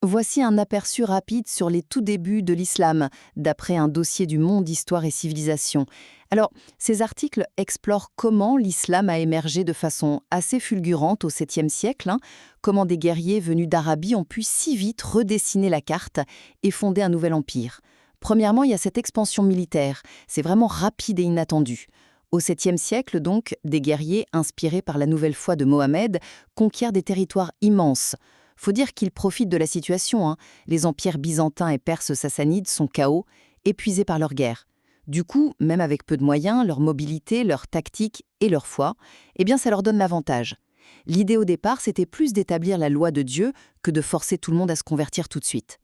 Voici un aperçu rapide sur les tout débuts de l'islam, d'après un dossier du Monde Histoire et Civilisation. Alors, ces articles explorent comment l'islam a émergé de façon assez fulgurante au 7e siècle, comment des guerriers venus d'Arabie ont pu si vite redessiner la carte et fonder un nouvel empire. Premièrement, il y a cette expansion militaire, c'est vraiment rapide et inattendu. Au 7e siècle, donc, des guerriers, inspirés par la nouvelle foi de Mohammed, conquièrent des territoires immenses. Faut dire qu'ils profitent de la situation. Les empires byzantins et perses sassanides sont KO, épuisés par leur guerre. Du coup, même avec peu de moyens, leur mobilité, leur tactique et leur foi, eh bien ça leur donne l'avantage. L'idée au départ, c'était plus d'établir la loi de Dieu que de forcer tout le monde à se convertir tout de suite.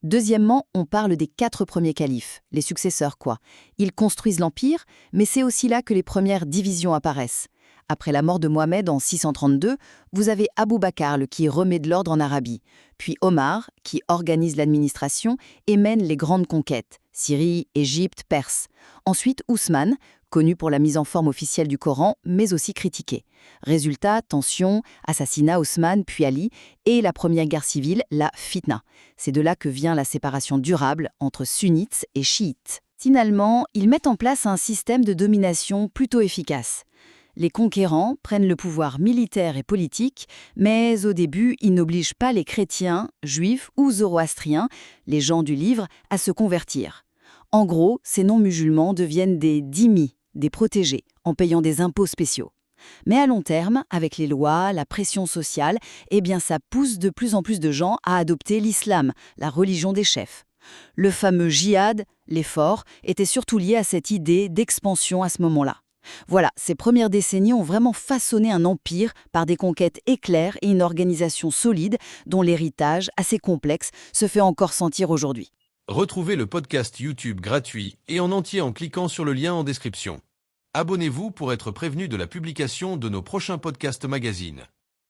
Deuxièmement, on parle des 4 premiers califes, les successeurs quoi. Ils construisent l'empire, mais c'est aussi là que les premières divisions apparaissent. Après la mort de Mohamed en 632, vous avez Abou Bakr qui remet de l'ordre en Arabie, puis Omar qui organise l'administration et mène les grandes conquêtes, Syrie, Égypte, Perse. Ensuite Ousmane, connu pour la mise en forme officielle du Coran, mais aussi critiqué. Résultat, tension, assassinat Ousmane puis Ali, et la première guerre civile, la fitna. C'est de là que vient la séparation durable entre sunnites et chiites. Finalement, ils mettent en place un système de domination plutôt efficace. Les conquérants prennent le pouvoir militaire et politique, mais au début, ils n'obligent pas les chrétiens, juifs ou zoroastriens, les gens du livre, à se convertir. En gros, ces non-musulmans deviennent des dhimmis, des protégés, en payant des impôts spéciaux. Mais à long terme, avec les lois, la pression sociale, eh bien ça pousse de plus en plus de gens à adopter l'islam, la religion des chefs. Le fameux djihad, l'effort, était surtout lié à cette idée d'expansion à ce moment-là. Voilà, ces premières décennies ont vraiment façonné un empire par des conquêtes éclairs et une organisation solide dont l'héritage, assez complexe, se fait encore sentir aujourd'hui. Retrouvez le podcast YouTube gratuit et en entier en cliquant sur le lien en description. Abonnez-vous pour être prévenu de la publication de nos prochains podcasts magazines.